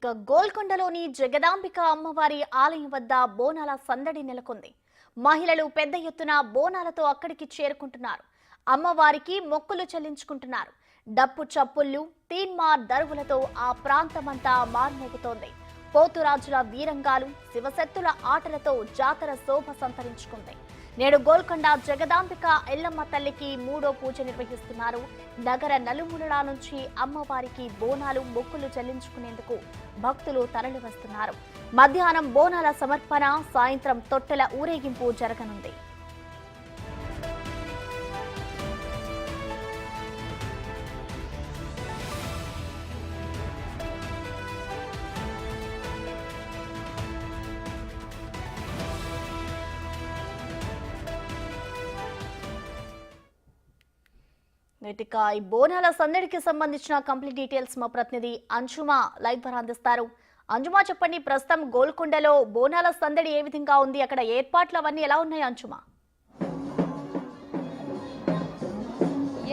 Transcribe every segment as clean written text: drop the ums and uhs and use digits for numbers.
ఇక గోల్కొండలోని జగదాంబిక అమ్మవారి ఆలయం వద్ద బోనాల సందడి నెలకొంది. మహిళలు పెద్ద ఎత్తున బోనాలతో అక్కడికి చేరుకుంటున్నారు. అమ్మవారికి మొక్కులు చెల్లించుకుంటున్నారు. డప్పు చప్పుళ్ళు, తీన్మార్ దరువులతో ఆ ప్రాంతమంతా మార్మోగుతోంది. పోతురాజుల వీరంగాలు, శివశక్తుల ఆటలతో జాతర శోభ సంతరించుకుంది. నేడు గోల్కొండ జగదాంబిక ఎల్లమ్మ తల్లికి మూడో పూజ నిర్వహిస్తున్నారు. నగర నలుమూలల నుంచి అమ్మవారికి బోనాలు మొక్కులు చెల్లించుకునేందుకు భక్తులు తరలి వస్తున్నారు. మధ్యాహ్నం బోనాల సమర్పణ, సాయంత్రం తొట్టెల ఊరేగింపు జరగనుంది. ఇక ఈ బోనాల సందడికి సంబంధించిన కంప్లీట్ డీటెయిల్స్ మా ప్రతినిధి అంజుమా లైవ్ ద్వారా అందిస్తారు. అంజుమా, చెప్పండి, ప్రస్తుతం గోల్కొండలో బోనాల సందడి ఏ విధంగా ఉంది? అక్కడ ఏర్పాట్లు అవన్నీ ఎలా ఉన్నాయి అంజుమా?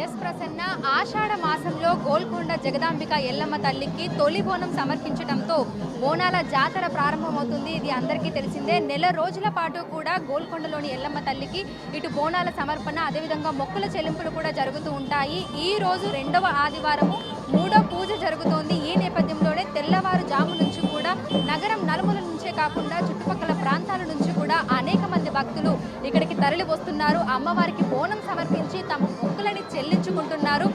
ఎస్ ప్రసన్న, ఆషాఢ మాసంలో గోల్కొండ జగదాంబిక ఎల్లమ్మ తల్లికి తొలి బోనం సమర్పించడంతో బోనాల జాతర ప్రారంభమవుతుంది. ఇది అందరికీ తెలిసిందే. నెల రోజుల పాటు కూడా గోల్కొండలోని ఎల్లమ్మ తల్లికి ఇటు బోనాల సమర్పణ, అదేవిధంగా మొక్కుల చెల్లింపులు కూడా జరుగుతూ ఉంటాయి. ఈ రోజు రెండవ ఆదివారము మూడో పూజ జరుగుతోంది. ఈ నేపథ్యంలోనే తెల్లవారుజాము నుంచి కూడా నగరం నలుమూల నుంచే కాకుండా చుట్టుపక్కల ప్రాంతాల నుంచి కూడా అనేక మంది భక్తులు ఇక్కడికి తరలి వస్తున్నారు. అమ్మవారికి బోనం సమర్పించి తమ మొక్కులని చెల్లించుకుంటున్నారు.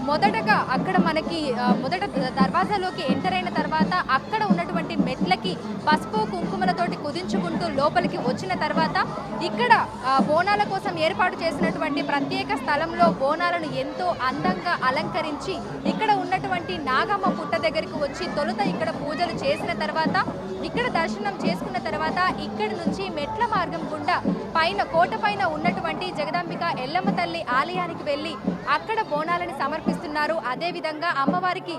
మొదటగా అక్కడ మనకి మొదట దర్వాజాలోకి ఎంటర్ అయిన తర్వాత అక్కడ ఉన్నటువంటి మెట్లకి పసుపు కుంకుమలతోటి కుదించుకుంటూ లోపలికి వచ్చిన తర్వాత ఇక్కడ బోనాల కోసం ఏర్పాటు చేసినటువంటి ప్రత్యేక స్థలంలో బోనాలను ఎంతో అందంగా అలంకరించి ఇక్కడ ఉన్నటువంటి నాగమ్మ పుట్ట దగ్గరికి వచ్చి తొలుత ఇక్కడ పూజలు చేసిన తర్వాత ఇక్కడ దర్శనం చేసుకున్న తర్వాత ఇక్కడి నుంచి మెట్ల మార్గం గుండా పైన కోట పైన ఉన్నటువంటి జగదాంబిక ఎల్లమ్మ తల్లి ఆలయానికి వెళ్ళి అక్కడ బోనాలని సమర్పిస్తున్నారు. అదేవిధంగా అమ్మవారికి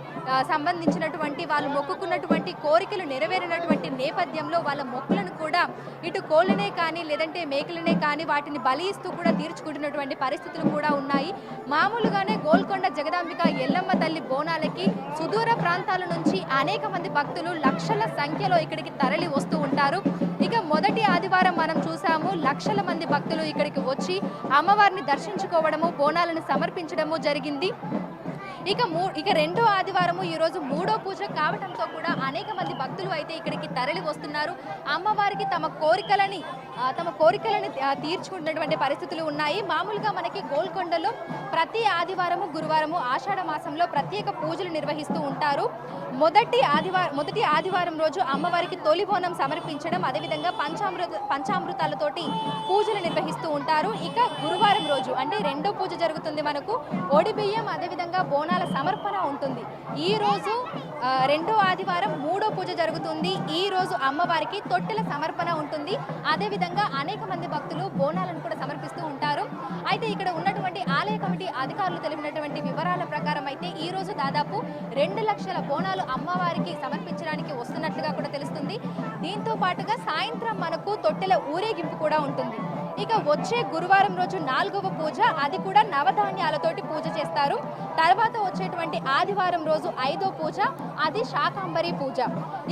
సంబంధించినటువంటి వాళ్ళు మొక్కుకున్నటువంటి కోరికలు నెరవేరినటువంటి నేపథ్యంలో వాళ్ళ మొక్కులను కూడా ఇటు కోళ్ళనే కానీ లేదంటే మేకలనే కానీ వాటిని బలి ఇస్తూ కూడా తీర్చుకుంటున్నటువంటి పరిస్థితులు కూడా ఉన్నాయి. మామూలుగానే గోల్కొండ జగదాంబిక ఎల్లమ్మ తల్లి బోనాలకి సుదూర ప్రాంతాల నుంచి అనేక మంది భక్తులు లక్షల సంఖ్యలో ఇక్కడికి తరలి వస్తూ ఉంటారు. ఇక మొదటి ఆదివారం మనం చూసాము, లక్షల మంది భక్తులు ఇక్కడికి వచ్చి అమ్మవారిని దర్శించుకోవడము, బోనాలను సమర్పించడము జరిగింది. ఇక రెండో ఆదివారము ఈరోజు మూడో పూజ కావడంతో కూడా అనేక మంది భక్తులు అయితే ఇక్కడికి తరలి వస్తున్నారు. అమ్మవారికి తమ కోరికలని తీర్చుకున్నటువంటి పరిస్థితులు ఉన్నాయి. మామూలుగా మనకి గోల్కొండలో ప్రతి ఆదివారము గురువారము ఆషాఢ మాసంలో ప్రత్యేక పూజలు నిర్వహిస్తూ ఉంటారు. మొదటి ఆదివారం రోజు అమ్మవారికి తొలి బోనం సమర్పించడం, అదేవిధంగా పంచామృతాలతోటి పూజలు నిర్వహిస్తూ ఉంటారు. ఇక గురువారం రోజు అంటే రెండో పూజ జరుగుతుంది. మనకు ఓడిబియ్యం, అదేవిధంగా బోనాల సమర్పణ ఉంటుంది. ఈ రోజు రెండో ఆదివారం మూడో పూజ జరుగుతుంది. ఈ రోజు అమ్మవారికి తొట్టెల సమర్పణ ఉంటుంది. అదేవిధంగా అనేక మంది భక్తులు బోనాలను కూడా సమర్పిస్తూ ఉంటారు. అయితే ఇక్కడ ఉన్నటువంటి ఆలయ కమిటీ అధికారులు తెలిపినటువంటి వివరాల ప్రకారం అయితే ఈ రోజు దాదాపు 2 లక్షల బోనాలు అమ్మవారికి సమర్పించడానికి వస్తున్నట్లుగా కూడా తెలుస్తుంది. దీంతో పాటుగా సాయంత్రం మనకు తొట్టెల ఊరేగింపు కూడా ఉంటుంది. ఇక వచ్చే గురువారం రోజు 4వ పూజ, అది కూడా నవధాన్యాలతోటి పూజ చేస్తారు. తర్వాత వచ్చేటువంటి ఆదివారం రోజు 5వ పూజ, అది శాకాంబరి పూజ.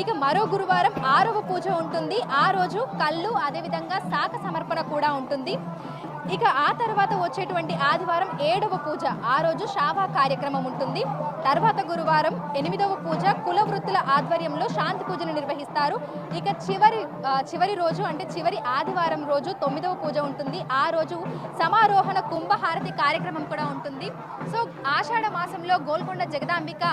ఇక మరో గురువారం 6వ పూజ ఉంటుంది. ఆ రోజు కళ్ళు, అదేవిధంగా శాక సమర్పణ కూడా ఉంటుంది. ఇక ఆ తర్వాత వచ్చేటువంటి ఆదివారం 7వ పూజ, ఆ రోజు శావా కార్యక్రమం ఉంటుంది. తర్వాత గురువారం 8వ పూజ కుల వృత్తుల ఆధ్వర్యంలో శాంతి పూజను నిర్వహిస్తారు. ఇక చివరి రోజు అంటే చివరి ఆదివారం రోజు 9వ పూజ ఉంటుంది. ఆ రోజు సమారోహణ కుంభహారతి కార్యక్రమం కూడా ఉంటుంది. సో ఆషాఢ మాసంలో గోల్కొండ జగదాంబిక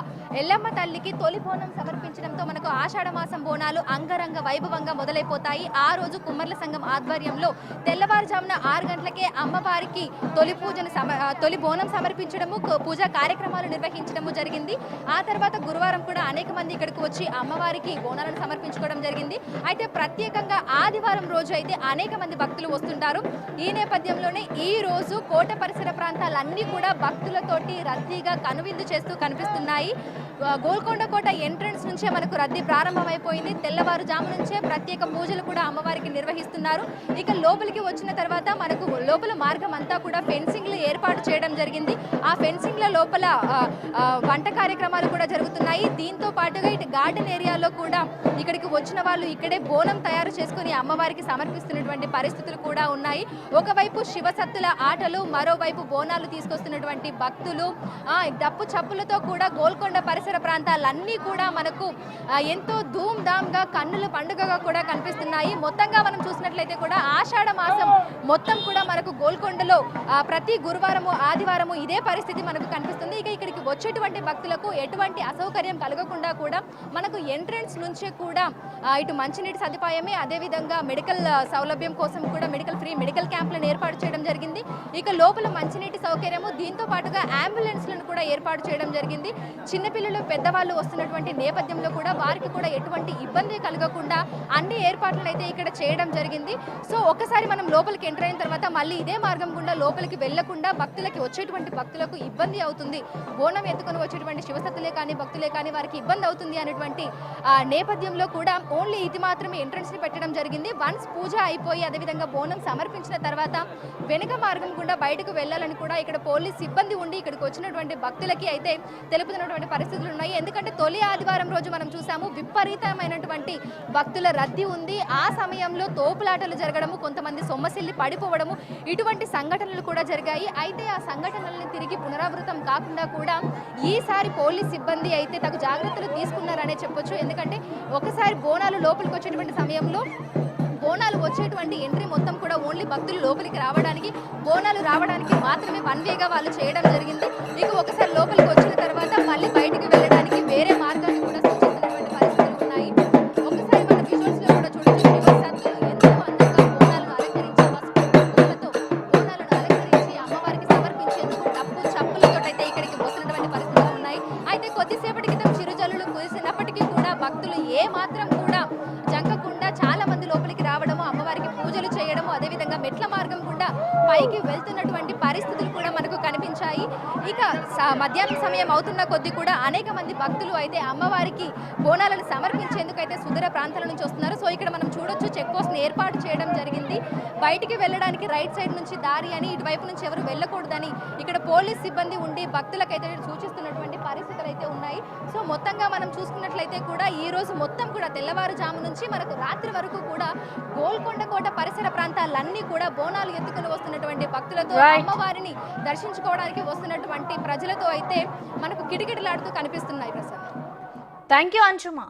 ఎల్లమ్మ తల్లికి తొలి బోనం సమర్పించడంతో మనకు ఆషాఢ మాసం బోనాలు అంగరంగ వైభవంగా మొదలైపోతాయి. ఆ రోజు కుమ్మర్ల సంఘం ఆధ్వర్యంలో తెల్లవారుజామున 6 గంటలకే అమ్మవారికి తొలి బోనం సమర్పించడము, పూజా కార్యక్రమాలు నిర్వహించడము జరిగింది. ఆ తర్వాత గురువారం కూడా అనేక మంది ఇక్కడికి వచ్చి అమ్మవారికి బోనాలను సమర్పించుకోవడం జరిగింది. అయితే ప్రత్యేకంగా ఆదివారం రోజు అయితే అనేక మంది భక్తులు వస్తుంటారు. ఈ నేపథ్యంలోనే ఈ రోజు కోట పరిసర ప్రాంతాలన్నీ కూడా భక్తులతోటి రద్దీగా కనువిందు చేస్తూ కనిపిస్తున్నాయి. గోల్కొండ కోట ఎంట్రన్స్ నుంచే మనకు రద్దీ ప్రారంభమైపోయింది. తెల్లవారుజాము నుంచే ప్రత్యేక పూజలు కూడా అమ్మవారికి నిర్వహిస్తున్నారు. ఇక లోపలికి వచ్చిన తర్వాత మనకు లోపల మార్గం అంతా కూడా ఫెన్సింగ్లు ఏర్పాటు చేయడం జరిగింది. ఆ ఫెన్సింగ్ల లోపల వంట కార్యక్రమాలు కూడా జరుగుతున్నాయి. దీంతో పాటుగా ఇటు గార్డెన్ ఏరియాలో కూడా ఇక్కడికి వచ్చిన వాళ్ళు ఇక్కడే బోనం తయారు చేసుకుని అమ్మవారికి సమర్పిస్తున్నటువంటి పరిస్థితులు కూడా ఉన్నాయి. ఒకవైపు శివసత్తుల ఆటలు, మరోవైపు బోనాలు తీసుకొస్తున్నటువంటి భక్తులు, డప్పు చప్పులతో కూడా గోల్కొండ పరిసర ప్రాంతాలన్నీ కూడా మనకు ఎంతో ధూమ్ ధామ్ గా కన్నుల పండుగగా కూడా కనిపిస్తున్నాయి. మొత్తంగా మనం చూసినట్లయితే కూడా ఆషాఢ మాసం మొత్తం కూడా మనకు గోల్కొండలో ప్రతి గురువారము ఆదివారము ఇదే పరిస్థితి మనకు కనిపిస్తుంది. ఇక ఇక్కడికి వచ్చేటువంటి భక్తులకు ఎటువంటి అసౌకర్యం కలగకుండా కూడా మనకు ఎంట్రన్స్ నుంచే కూడా ఇటు మంచినీటి సదుపాయమే, అదేవిధంగా మెడికల్ సౌలభ్యం కోసం కూడా ఫ్రీ మెడికల్ క్యాంపులను ఏర్పాటు చేయడం జరిగింది. ఇక లోపల మంచినీటి సౌకర్యము, దీంతో పాటుగా అంబులెన్స్లను కూడా ఏర్పాటు చేయడం జరిగింది. చిన్నపిల్లలు పెద్దవాళ్ళు వస్తున్నటువంటి నేపథ్యంలో కూడా వారికి కూడా ఎటువంటి ఇబ్బంది కలగకుండా అన్ని ఏర్పాట్లను అయితే ఇక్కడ చేయడం జరిగింది. సో ఒకసారి మనం లోపలికి ఎంటర్ అయిన తర్వాత మళ్ళీ ఇదే మార్గం గుండా లోపలికి వెళ్లకుండా వచ్చేటువంటి భక్తులకు ఇబ్బంది అవుతుంది, బోనం ఎత్తుకొని వచ్చేటువంటి శివసత్తులే కానీ భక్తులే కానీ వారికి ఇబ్బంది అవుతుంది అనేటువంటి నేపథ్యంలో కూడా ఓన్లీ ఇది మాత్రమే ఎంట్రన్స్ ని పెట్టడం జరిగింది. వన్స్ పూజ అయిపోయి అదేవిధంగా బోనం సమర్పించిన తర్వాత వెనుక మార్గం గుండా బయటకు వెళ్లాలని కూడా ఇక్కడ పోలీస్ సిబ్బంది ఉండి ఇక్కడికి వచ్చినటువంటి భక్తులకి అయితే తెలుపుతున్నటువంటి పరిస్థితులు ఉన్నాయి. ఎందుకంటే తొలి ఆదివారం రోజు మనం చూసాము విపరీతమైనటువంటి భక్తుల రద్దీ ఉంది. ఆ సమయంలో తోపులాటలు జరగడము, కొంతమంది సొమ్మసిల్లి పడిపోవడము, ఇటువంటి సంఘటనలు కూడా జరిగాయి. అయితే ఆ సంఘటనలను తిరిగి పునరావృతం కాకుండా కూడా ఈసారి పోలీస్ సిబ్బంది అయితే తగు జాగ్రత్తలు తీసుకున్నారనే చెప్పొచ్చు. ఎందుకంటే ఒకసారి బోనాలు లోపలికి వచ్చేటువంటి సమయంలో బోనాలు వచ్చేటువంటి ఎంట్రీ మొత్తం కూడా ఓన్లీ భక్తులు లోపలికి రావడానికి, బోనాలు రావడానికి మాత్రమే వన్ వేగా వాళ్ళు చేయడం జరిగింది. ఇక ఒకసారి లోపలికి వచ్చిన తర్వాత మళ్ళీ బయటికి వెళ్ళడానికి వేరే మార్గాన్ని కూడా సూచిస్తున్నటువంటి పరిస్థితులు ఉన్నాయి. ఒకసారి మన విజువల్స్ లో కూడా చూడొచ్చు. శివసత్తులు ఎంతో అందంగా బోనాలను అలంకరించి పసుపు బోనాలను అలంకరించి అమ్మవారికి సమర్పించేందుకు డప్పు చప్పులతో అయితే ఇక్కడికి వస్తున్నటువంటి పరిస్థితులు ఉన్నాయి. అయితే కొద్దిసేపటి క్రితం చిరుజల్లులు కురిసినప్పటికీ కూడా భక్తులు ఏ మాత్రం కూడా జంకకుండా చాలా మంది లోపలికి రావడము, అమ్మవారికి పూజలు చేయడము, అదేవిధంగా మెట్ల మార్గం గుండా పైకి వెళ్తున్నటువంటి పరిస్థితులు కూడా మనకు కనిపించాయి. ఇక మధ్యాహ్నం సమయం అవుతున్న కొద్దీ కూడా అనేక మంది భక్తులు అయితే అమ్మవారికి బోనాలను సమర్పించేందుకు అయితే సుదూర ప్రాంతాల నుంచి వస్తున్నారు. సో ఇక్కడ మనం చూడొచ్చు, చెక్ పోస్ట్ ని ఏర్పాటు చేయడం జరిగింది. బయటికి వెళ్ళడానికి రైట్ సైడ్ నుంచి దారి అని, ఇటువైపు నుంచి ఎవరు వెళ్ళకూడదని ఇక్కడ పోలీస్ సిబ్బంది ఉండి భక్తులకైతే సూచిస్తున్నటువంటి పరిస్థితులు అయితే ఉన్నాయి. సో మొత్తంగా మనం చూసుకున్నట్లయితే కూడా ఈ రోజు మొత్తం కూడా తెల్లవారుజాము నుంచి మనకు రాత్రి వరకు కూడా గోల్కొండ కోట పరిసర ప్రాంతాలన్నీ కూడా బోనాలు ఎత్తుకుని వస్తున్నటువంటి భక్తులతో, అమ్మవారిని దర్శించుకోవడానికి వస్తున్నటువంటి ప్రజలతో అయితే మనకు కిటకిటలాడుతూ కనిపిస్తున్నాయి. Prasad, thank you అంజుమా.